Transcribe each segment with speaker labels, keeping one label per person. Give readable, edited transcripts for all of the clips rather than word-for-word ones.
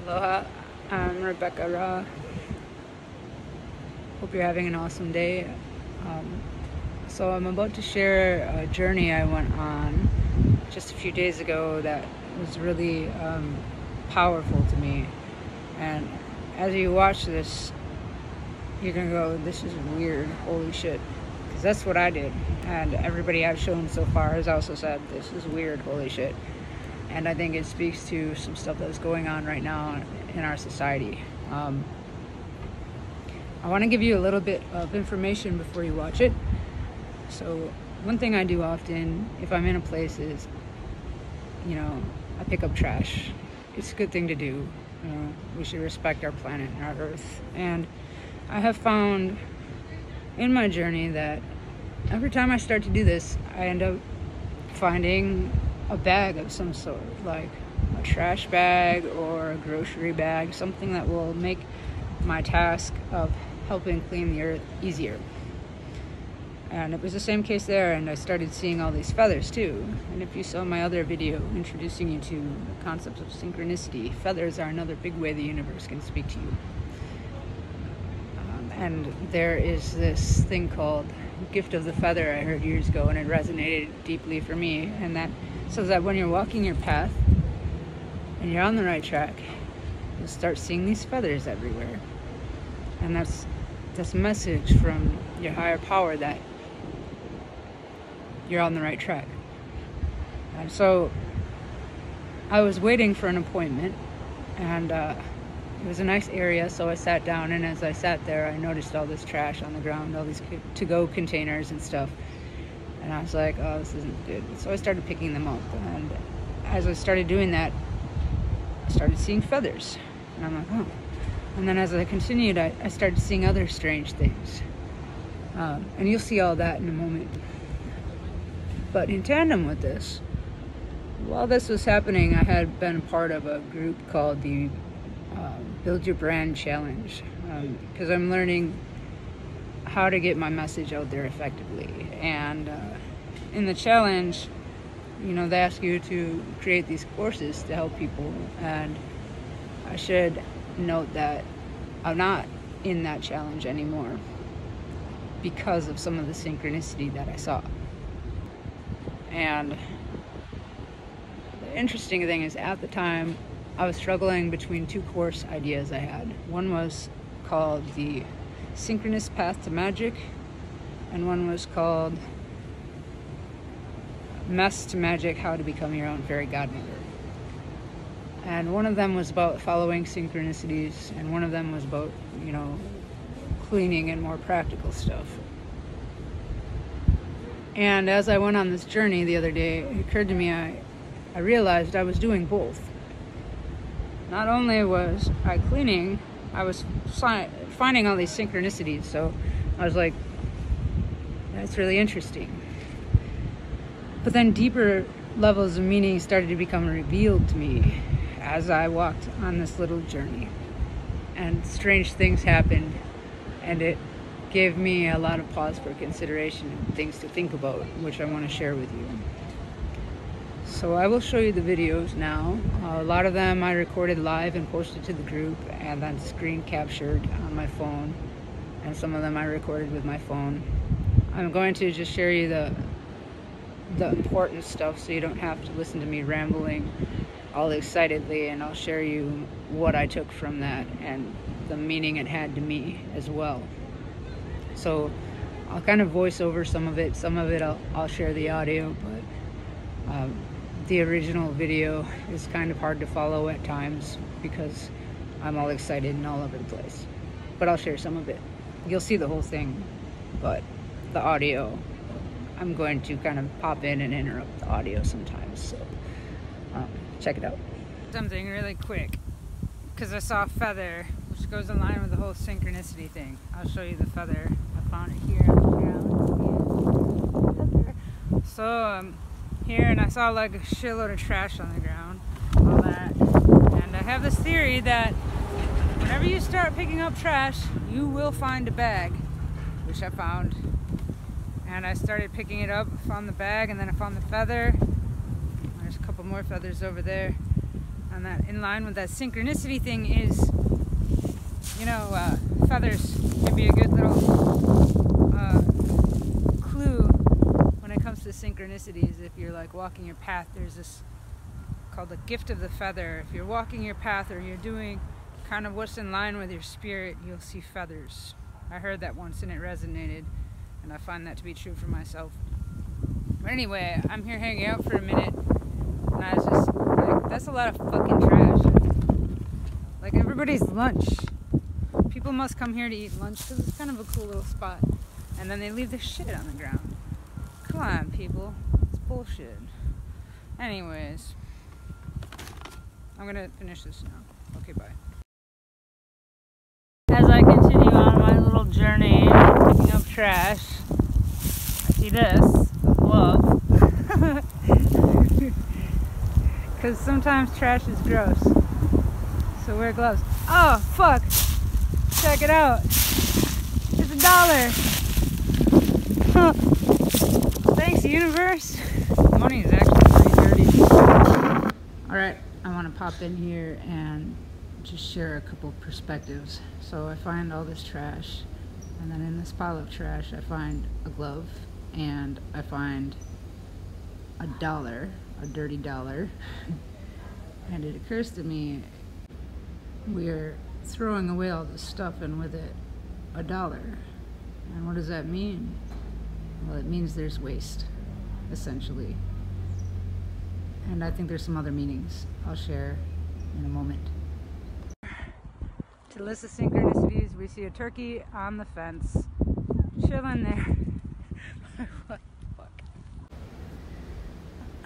Speaker 1: Aloha, I'm Rebecca Ra. Hope you're having an awesome day. So I'm about to share a journey I went on just a few days ago that was really powerful to me. And as you watch this, you're gonna go, this is weird, holy shit. Because that's what I did. And everybody I've shown so far has also said, this is weird, holy shit. And I think it speaks to some stuff that's going on right now in our society. I want to give you a little bit of information before you watch it. So one thing I do often if I'm in a place is, I pick up trash. It's a good thing to do. We should respect our planet and our earth. And I have found in my journey that every time I start to do this, I end up finding a bag of some sort, like a trash bag or a grocery bag, something that will make my task of helping clean the earth easier. And it was the same case there, and I started seeing all these feathers too. And if you saw my other video introducing you to the concept of synchronicity, feathers are another big way the universe can speak to you. And there is this thing called gift of the feather I heard years ago, and it resonated deeply for me. And that says that when you're walking your path and you're on the right track, you'll start seeing these feathers everywhere. And that's a message from your higher power that you're on the right track. And so I was waiting for an appointment, and it was a nice area, so I sat down, and as I sat there, I noticed all this trash on the ground, all these to-go containers and stuff. And I was like, oh, this isn't good. So I started picking them up, and as I started doing that, I started seeing feathers. And I'm like, oh. And then as I continued, I started seeing other strange things. And you'll see all that in a moment. But in tandem with this, while this was happening, I had been part of a group called the Build Your Brand Challenge, because I'm learning how to get my message out there effectively. And in the challenge, they ask you to create these courses to help people. And I should note that I'm not in that challenge anymore because of some of the synchronicity that I saw. And the interesting thing is, at the time, I was struggling between two course ideas I had. One was called the Synchronous Path to Magic, and one was called Mess to Magic, How to Become Your Own Fairy Godmother. And one of them was about following synchronicities, and one of them was about, cleaning and more practical stuff. And as I went on this journey the other day, it occurred to me, I realized I was doing both. Not only was I cleaning, I was finding all these synchronicities. So I was like, that's really interesting. But then deeper levels of meaning started to become revealed to me as I walked on this little journey. And strange things happened, and it gave me a lot of pause for consideration and things to think about, which I want to share with you. So I will show you the videos now. A lot of them I recorded live and posted to the group, and then screen captured on my phone. And some of them I recorded with my phone. I'm going to just share you the important stuff, so you don't have to listen to me rambling all excitedly, and I'll share you what I took from that and the meaning it had to me as well. So I'll kind of voice over some of it I'll share the audio, but the original video is kind of hard to follow at times because I'm all excited and all over the place. But I'll share some of it. You'll see the whole thing, but the audio, I'm going to kind of pop in and interrupt the audio sometimes, so check it out. Something really quick, because I saw a feather, which goes in line with the whole synchronicity thing. I'll show you the feather. I found it here on the ground. So I'm here, and I saw like a shitload of trash on the ground, all that. And I have this theory that whenever you start picking up trash, you will find a bag, which I found. And I started picking it up, found the bag, and then I found the feather. There's a couple more feathers over there. And that in line with that synchronicity thing is, you know, feathers can be a good little clue when it comes to synchronicities. If you're like walking your path, there's this called the gift of the feather. If you're walking your path or you're doing kind of what's in line with your spirit, you'll see feathers. I heard that once and it resonated, and I find that to be true for myself. But anyway, I'm here hanging out for a minute, and I was just like, that's a lot of fucking trash. Like everybody's lunch. People must come here to eat lunch because it's kind of a cool little spot. And then they leave their shit on the ground. Come on, people. It's bullshit. Anyways, I'm gonna finish this now. Okay, bye. As I continue on my little journey picking up trash, I see this glove. Because sometimes trash is gross. So wear gloves. Oh, fuck! Check it out. It's $1. Thanks, universe. Money is actually pretty dirty. Alright, I want to pop in here and just share a couple of perspectives. So I find all this trash, and then in this pile of trash I find a glove, and I find $1, a dirty dollar. And it occurs to me, we're throwing away all this stuff, and with it $1. And what does that mean? Well, it means there's waste, essentially. And I think there's some other meanings I'll share in a moment. To list the synchronicities, we see a turkey on the fence, chilling there. What the fuck?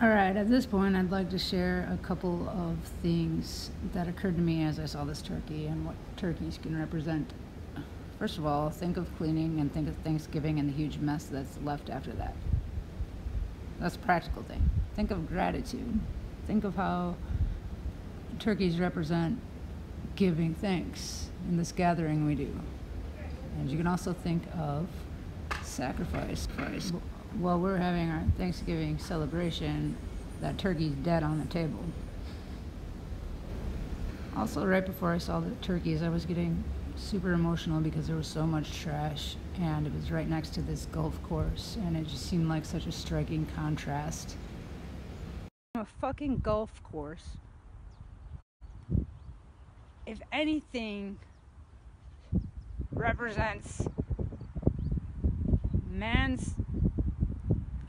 Speaker 1: Alright, at this point I'd like to share a couple of things that occurred to me as I saw this turkey and what turkeys can represent. First of all, think of cleaning and think of Thanksgiving and the huge mess that's left after that. That's a practical thing. Think of gratitude. Think of how turkeys represent giving thanks in this gathering we do. And you can also think of sacrifice. While we're having our Thanksgiving celebration, that turkey's dead on the table. Also, right before I saw the turkeys, I was getting super emotional because there was so much trash, and it was right next to this golf course, and it just seemed like such a striking contrast. A fucking golf course. If anything represents man's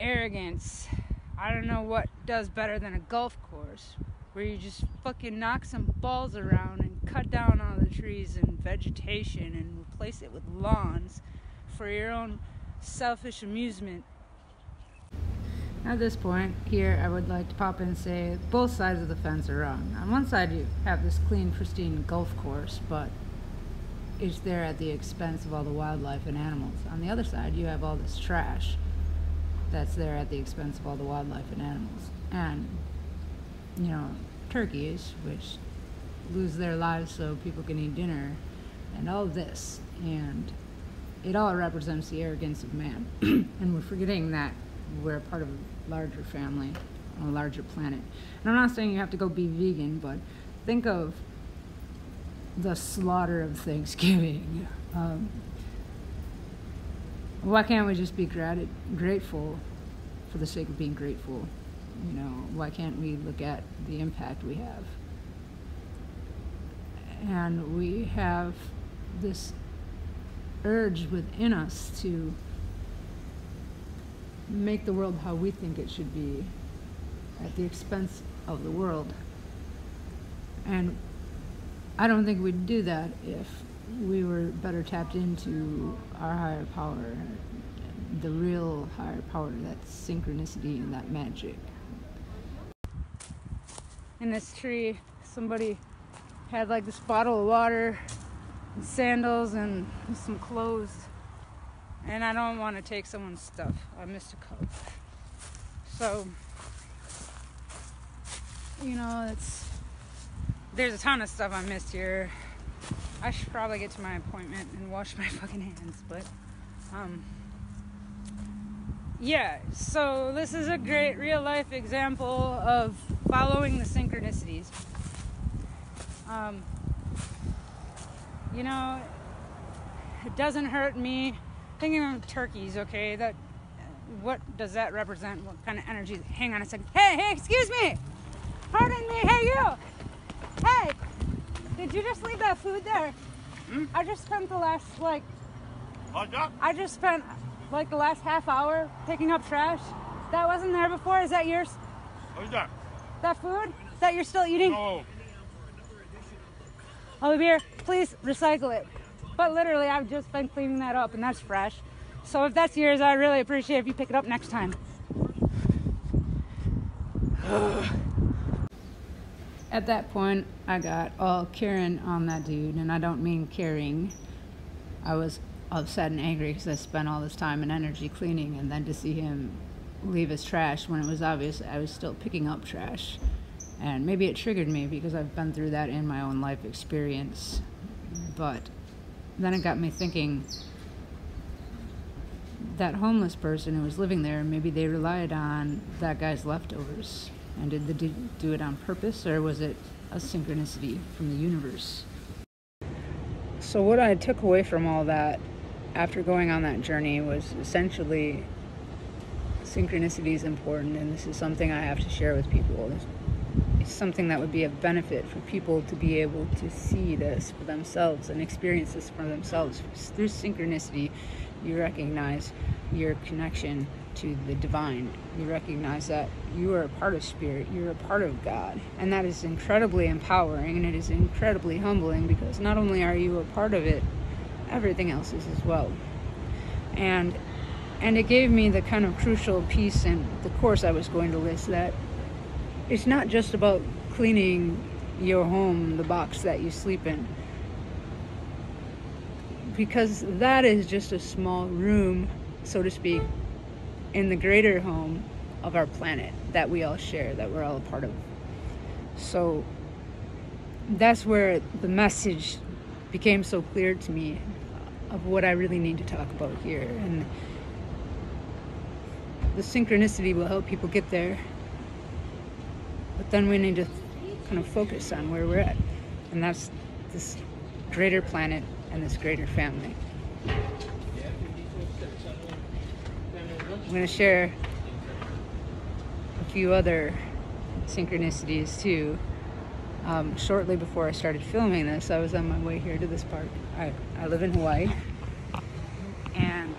Speaker 1: arrogance, I don't know what does better than a golf course where you just fucking knock some balls around and cut down all the trees and vegetation and replace it with lawns for your own selfish amusement. At this point here, I would like to pop in and say both sides of the fence are wrong. On one side you have this clean, pristine golf course, but it's there at the expense of all the wildlife and animals. On the other side you have all this trash that's there at the expense of all the wildlife and animals. And, you know, turkeys, which lose their lives so people can eat dinner, and all this, and it all represents the arrogance of man. And we're forgetting that we're part of a larger family, on a larger planet. And I'm not saying you have to go be vegan, but think of the slaughter of Thanksgiving. Why can't we just be grateful for the sake of being grateful? You know, why can't we look at the impact we have? And we have this urge within us to make the world how we think it should be at the expense of the world. And I don't think we'd do that if we were better tapped into our higher power, the real higher power, that synchronicity and that magic. In this tree, somebody had like this bottle of water and sandals and some clothes, and I don't want to take someone's stuff. I missed a cup. So, you know, there's a ton of stuff I missed here. I should probably get to my appointment and wash my fucking hands, but yeah, so this is a great real life example of following the synchronicities. Um, you know, it doesn't hurt me. Thinking of turkeys, okay? What does that represent? What kind of energy? Hang on a second. Hey, excuse me! Pardon me, hey you! Hey! Did you just leave that food there? I just spent the last, the last half hour picking up trash. That wasn't there before? Is that yours?
Speaker 2: What's that?
Speaker 1: That food that you're still eating?
Speaker 2: No.
Speaker 1: I'll be here. Please recycle it. But literally, I've just been cleaning that up, and that's fresh. So if that's yours, I really appreciate if you pick it up next time. At that point, I got all Karen on that dude, and I don't mean caring. I was upset and angry because I spent all this time and energy cleaning, and then to see him leave his trash when it was obvious I was still picking up trash. And maybe it triggered me because I've been through that in my own life experience. But then it got me thinking, that homeless person who was living there, maybe they relied on that guy's leftovers. And did they do it on purpose, or was it a synchronicity from the universe? So what I took away from all that after going on that journey was essentially synchronicity is important, and this is something I have to share with people. It's something that would be of benefit for people to be able to see this for themselves and experience this for themselves. Through synchronicity, you recognize your connection to the divine. You recognize that you are a part of spirit, you're a part of God, and that is incredibly empowering, and it is incredibly humbling, because not only are you a part of it, everything else is as well. And it gave me the kind of crucial piece in the course I was going to list, that it's not just about cleaning your home, the box that you sleep in, because that is just a small room, so to speak, in the greater home of our planet that we all share, that we're all a part of. So that's where the message became so clear to me of what I really need to talk about here. And the synchronicity will help people get there, but then we need to kind of focus on where we're at, and that's this greater planet and this greater family. I'm going to share a few other synchronicities too. Shortly before I started filming this, I was on my way here to this park. I live in Hawaii, and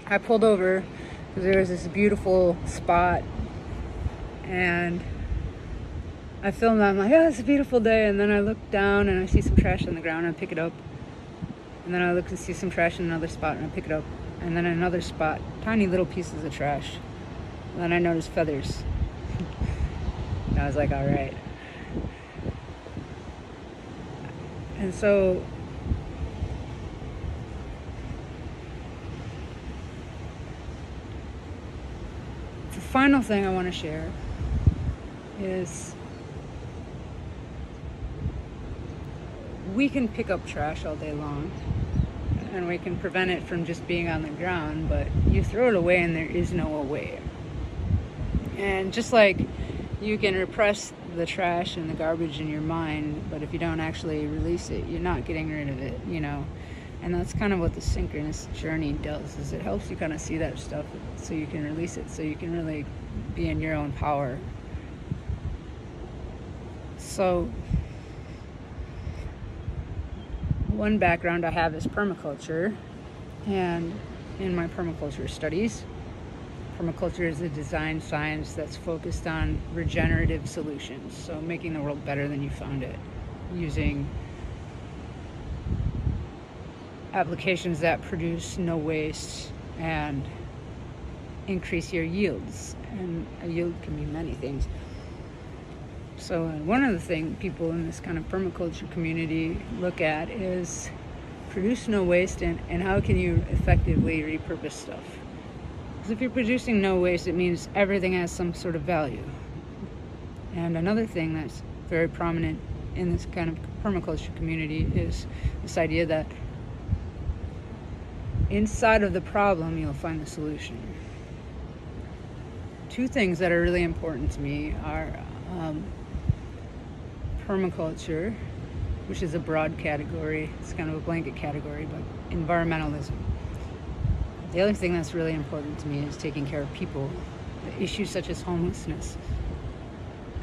Speaker 1: I pulled over because there was this beautiful spot, and I filmed that. I'm like, oh, it's a beautiful day, and then I look down and I see some trash on the ground and I pick it up, and then I look and see some trash in another spot and I pick it up, and then another spot, tiny little pieces of trash, and then I noticed feathers. And I was like, all right. And so the final thing I want to share is we can pick up trash all day long, and we can prevent it from just being on the ground, but you throw it away and there is no away. And just like you can repress the trash and the garbage in your mind, but if you don't actually release it, you're not getting rid of it, you know. And that's kind of what the synchronous journey does, is it helps you kind of see that stuff so you can release it, so you can really be in your own power. So one background I have is permaculture, and in my permaculture studies, permaculture is a design science that's focused on regenerative solutions, so making the world better than you found it, using applications that produce no waste and increase your yields. And a yield can be many things. So one of the things people in this kind of permaculture community look at is produce no waste, and how can you effectively repurpose stuff. Because if you're producing no waste, it means everything has some sort of value. And another thing that's very prominent in this kind of permaculture community is this idea that inside of the problem, you'll find the solution. Two things that are really important to me are permaculture which is a broad category. It's kind of a blanket category, but environmentalism. The other thing that's really important to me is taking care of people. The issues such as homelessness.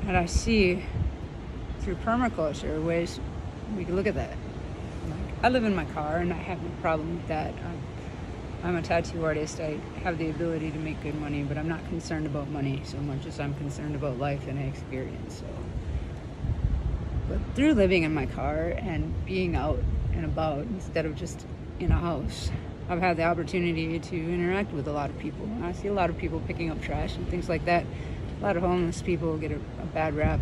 Speaker 1: And I see through permaculture ways we can look at that. Like, I live in my car and I have no problem with that. I'm a tattoo artist. I have the ability to make good money, but I'm not concerned about money so much as I'm concerned about life and experience. So, but through living in my car and being out and about instead of just in a house, I've had the opportunity to interact with a lot of people. I see a lot of people picking up trash and things like that. A lot of homeless people get a bad rap.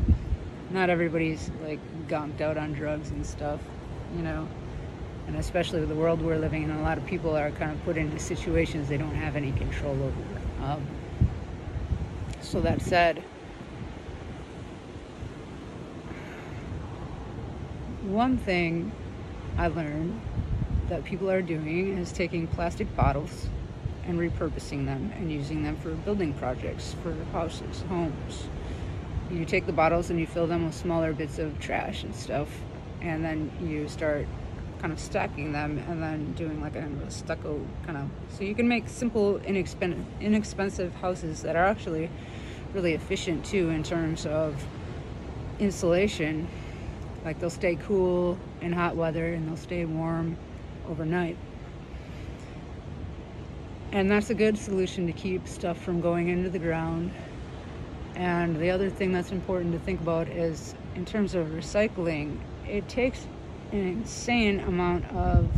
Speaker 1: Not everybody's like gonked out on drugs and stuff, you know. And especially with the world we're living in, a lot of people are kind of put into situations they don't have any control over. So that said, one thing I learned that people are doing is taking plastic bottles and repurposing them and using them for building projects, for houses, homes. You take the bottles and you fill them with smaller bits of trash and stuff, and then you start kind of stacking them and then doing like a stucco kind of, so you can make simple, inexpensive houses that are actually really efficient too in terms of insulation. Like they'll stay cool in hot weather and they'll stay warm overnight. And that's a good solution to keep stuff from going into the ground. And the other thing that's important to think about is in terms of recycling, it takes an insane amount of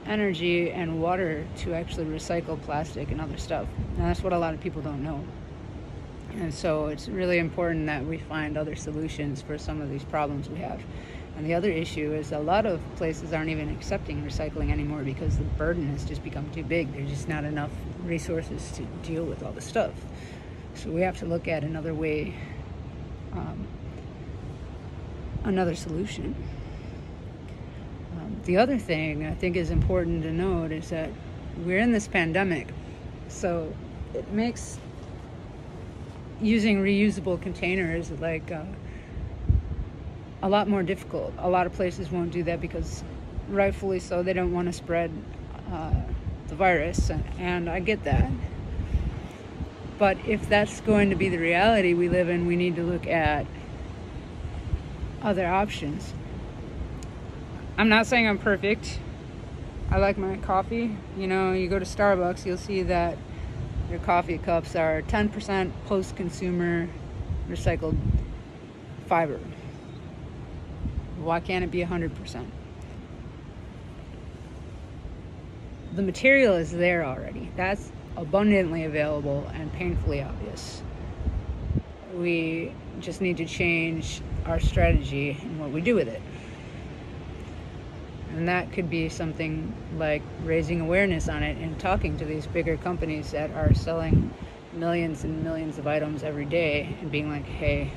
Speaker 1: energy and water to actually recycle plastic and other stuff. And that's what a lot of people don't know. And so it's really important that we find other solutions for some of these problems we have. And the other issue is a lot of places aren't even accepting recycling anymore because the burden has just become too big. There's just not enough resources to deal with all the stuff. So we have to look at another way, another solution. The other thing I think is important to note is that we're in this pandemic, so it makes using reusable containers like a lot more difficult. A lot of places won't do that because rightfully so, they don't want to spread the virus, and I get that. But if that's going to be the reality we live in, we need to look at other options. I'm not saying I'm perfect. I like my coffee. You know, you go to Starbucks, you'll see that your coffee cups are 10% post-consumer recycled fiber. Why can't it be 100%? The material is there already. That's abundantly available and painfully obvious. We just need to change our strategy and what we do with it. And that could be something like raising awareness on it and talking to these bigger companies that are selling millions and millions of items every day and being like, hey,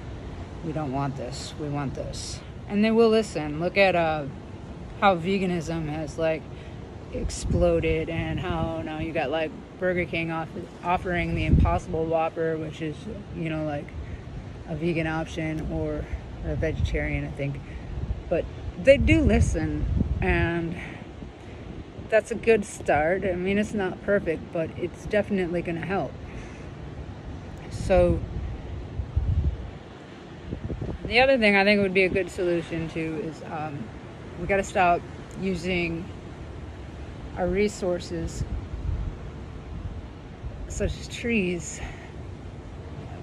Speaker 1: we don't want this, we want this. And they will listen. Look at how veganism has like exploded, and how now you got like Burger King offering the Impossible Whopper, which is, you know, like a vegan option or a vegetarian, I think. But they do listen, and that's a good start. I mean, it's not perfect, but it's definitely going to help. So the other thing I think would be a good solution to is we got to stop using our resources such as trees.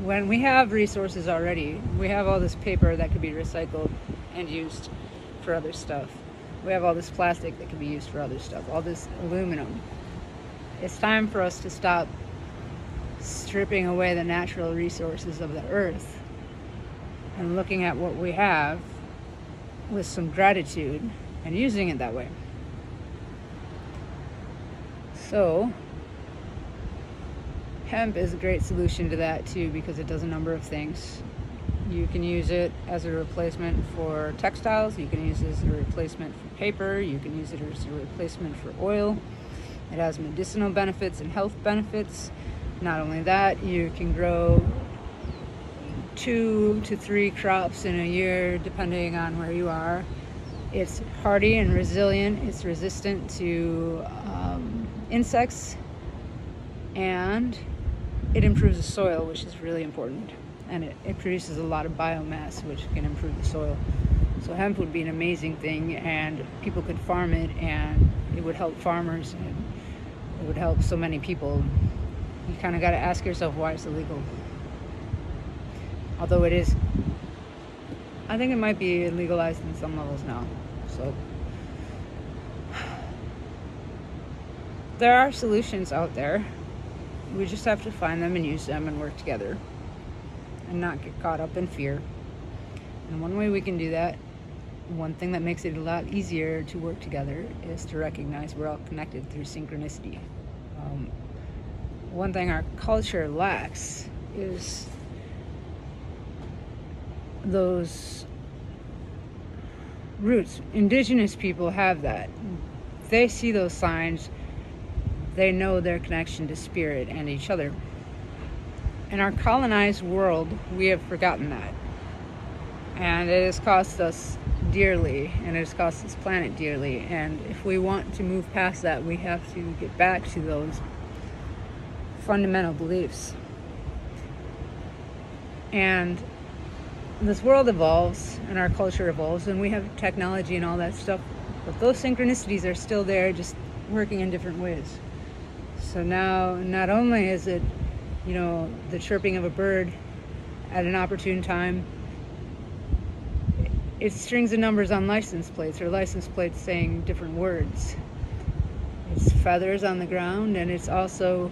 Speaker 1: When we have resources already, we have all this paper that could be recycled and used for other stuff. We have all this plastic that can be used for other stuff, all this aluminum. It's time for us to stop stripping away the natural resources of the earth and looking at what we have with some gratitude and using it that way. So hemp is a great solution to that too, because it does a number of things. You can use it as a replacement for textiles, you can use it as a replacement for paper, you can use it as a replacement for oil. It has medicinal benefits and health benefits. Not only that, you can grow 2 to 3 crops in a year depending on where you are. It's hardy and resilient. It's resistant to insects, and it improves the soil, which is really important. And it produces a lot of biomass, which can improve the soil. So hemp would be an amazing thing, and people could farm it, and it would help farmers, and it would help so many people. You kind of got to ask yourself why it's illegal. Although it is, I think it might be legalized in some levels now. So there are solutions out there. We just have to find them and use them and work together and not get caught up in fear. And one way we can do that, one thing that makes it a lot easier to work together, is to recognize we're all connected through synchronicity. One thing our culture lacks is those roots. Indigenous people have that. They see those signs. They know their connection to spirit and each other. In our colonized world, we have forgotten that. And it has cost us dearly, and it has cost this planet dearly. And if we want to move past that, we have to get back to those fundamental beliefs. And this world evolves, and our culture evolves, and we have technology and all that stuff, but those synchronicities are still there, just working in different ways. So now, not only is it, the chirping of a bird at an opportune time, it's strings of numbers on license plates, or license plates saying different words. It's feathers on the ground, and it's also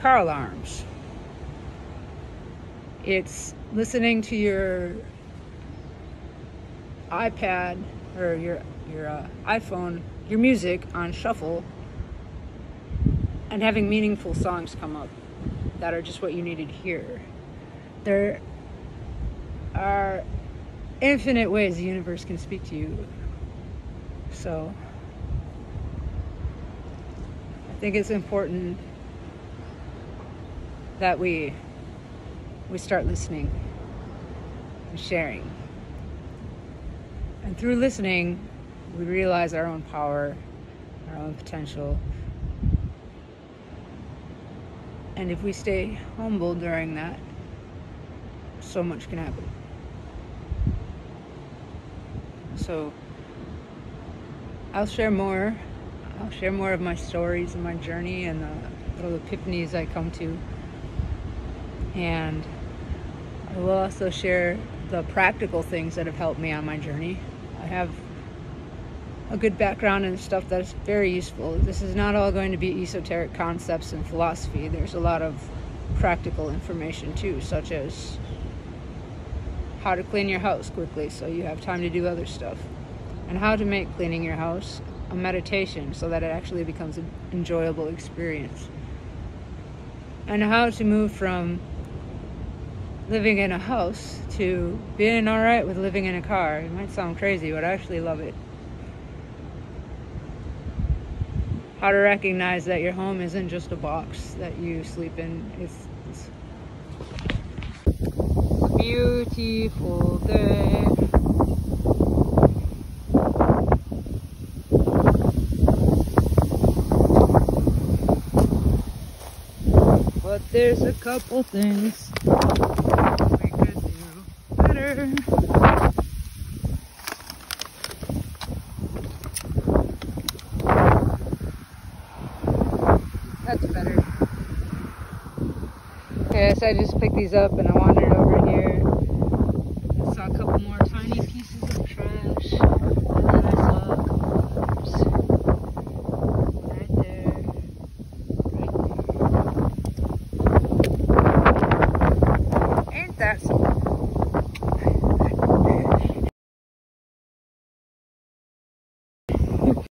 Speaker 1: car alarms. It's listening to your iPad or your iPhone, your music on shuffle, and having meaningful songs come up that are just what you needed to hear. There are infinite ways the universe can speak to you. So I think it's important that we start listening and sharing. And through listening, we realize our own power, our own potential. And if we stay humble during that, so much can happen. So I'll share more of my stories and my journey and the little epiphanies I come to. And I will also share the practical things that have helped me on my journey. I have a good background in stuff that is very useful. This is not all going to be esoteric concepts and philosophy. There's a lot of practical information too, such as how to clean your house quickly so you have time to do other stuff, and how to make cleaning your house a meditation so that it actually becomes an enjoyable experience, and how to move from living in a house to being all right with living in a car. It might sound crazy, but I actually love it. How to recognize that your home isn't just a box that you sleep in. It's a beautiful day. But there's a couple things we could do better. That's better. Okay, so I just picked these up and I wandered over.